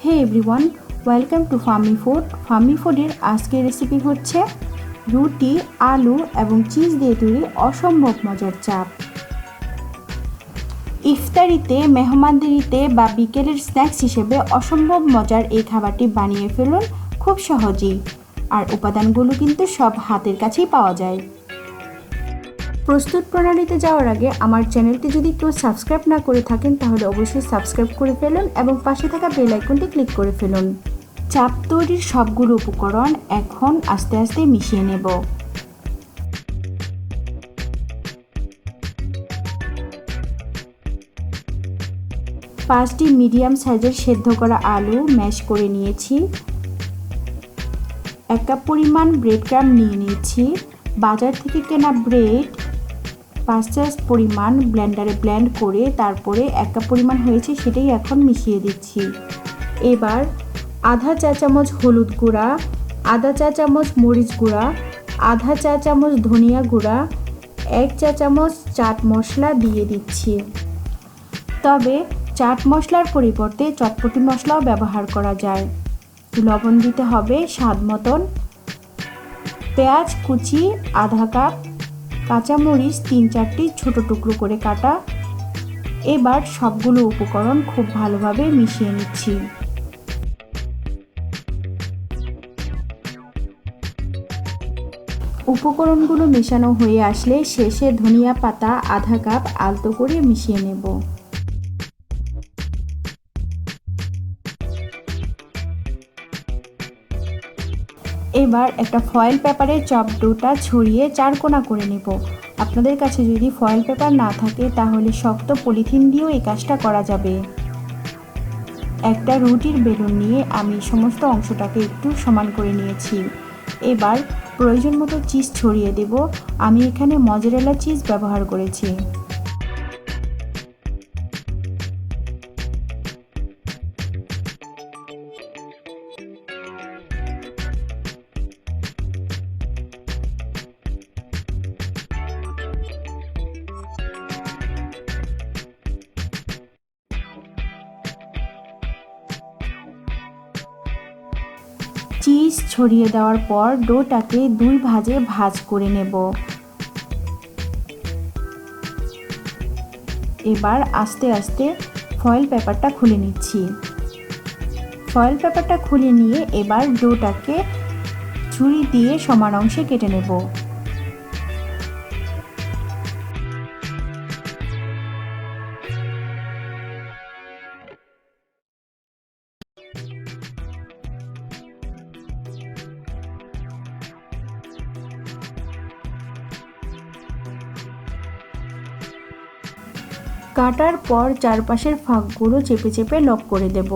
Hey everyone, welcome to Farmi food. Farmi ফুডের আজকের recipe হচ্ছে রুটি, আলু এবং চিজ দিয়ে তৈরি অসম্ভব মজার চাপ। ইফতারিতে, মেহমানদারিতে বা বিকেলের স্ন্যাক্স হিসেবে অসম্ভব মজার এই খাবারটি বানিয়ে ফেলুন খুব সহজেই। আর উপাদানগুলো কিন্তু সব হাতের কাছেই পাওয়া যায়। প্রস্তুত প্রণালীতে যাওয়ার আগে আমার চ্যানেলটি যদি কেউ সাবস্ক্রাইব না করে থাকেন তাহলে অবশ্যই সাবস্ক্রাইব করে ফেলুন এবং পাশে থাকা বেল আইকনটি ক্লিক করে ফেলুন। চাপ তৈরির সবগুলো উপকরণ এখন আস্তে আস্তে মিশিয়ে নেব। পাঁচটি মিডিয়াম সাইজের সেদ্ধ করা আলু ম্যাশ করে নিয়েছি। 1 কাপ পরিমাণ ব্রেড ক্রাম্ব নিয়ে নিয়েছি। বাজার থেকে কেনা ব্রেড 5 চামচ পরিমাণ ব্লেন্ডারে ব্লেন্ড করে তারপরে 1 কাপ পরিমাণ হয়েছে সেটাই এখন মিশিয়ে দিচ্ছি। এবার আধা চা চামচ হলুদ গুঁড়া, আধা চা চামচ মরিচ গুঁড়া, আধা চা চামচ ধনিয়া গুঁড়া, 1 চা চামচ চাট মশলা দিয়ে দিচ্ছি। তবে চাট মশলার পরিবর্তে চটপটি মশলাও ব্যবহার করা যায়। লবণ দিতে হবে স্বাদ মতন। পেঁয়াজ কুচি আধা কাপ, কাঁচামরিচ 3-4টি ছোট টুকরো করে কাটা। এবার সবগুলো উপকরণ খুব ভালোভাবে মিশিয়ে নিচ্ছি। উপকরণগুলো মেশানো হয়ে আসলে শেষে ধনিয়া পাতা আধা কাপ আলতো করে মিশিয়ে নেব। এবার একটা ফয়েল পেপারে চপ ডোটা ছড়িয়ে 4 কোণা করে নেব। আপনাদের কাছে যদি ফয়েল পেপার না থাকে তাহলে শক্ত পলিথিন দিয়েও এই কাজটা করা যাবে। একটা রুটির বেলুন নিয়ে আমি সমস্ত অংশটাকে একটু সমান করে নিয়েছি। এবার প্রয়োজন মতো চিজ ছড়িয়ে দেব। আমি এখানে মজারেলা চিজ ব্যবহার করেছি। চিজ ছড়িয়ে দেওয়ার পর ডোটাকে 2 ভাজে ভাজ করে নেব। এবার আস্তে আস্তে ফয়েল পেপারটা খুলে নিচ্ছি। ফয়েল পেপারটা খুলে নিয়ে এবার ডোটাকে ছুরি দিয়ে সমান অংশে কেটে নেব। কাটার পর চারপাশের ফাঁকগুলো চেপে চেপে লক করে দেব।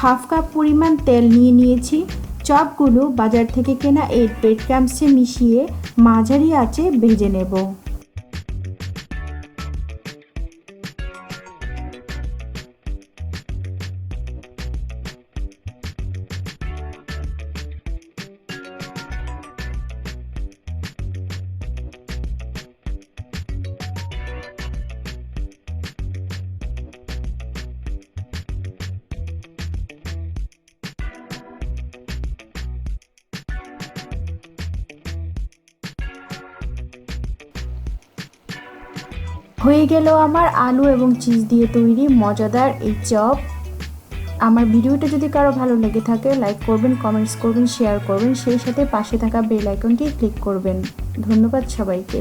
হাফ কাপ পরিমাণ তেল নিয়ে নিয়েছি। চপগুলো বাজার থেকে কেনা এই ব্রেড ক্রাম্বসে মিশিয়ে মাঝারি আঁচে ভেজে নেব। হয়ে গেল আমার আলু এবং চিজ দিয়ে তৈরি মজাদার এই চপ। আমার ভিডিওটা যদি কারো ভালো লেগে থাকে লাইক করবেন, কমেন্টস করবেন, শেয়ার করবেন, সেই সাথে পাশে থাকা বেল আইকনটি ক্লিক করবেন। ধন্যবাদ সবাইকে।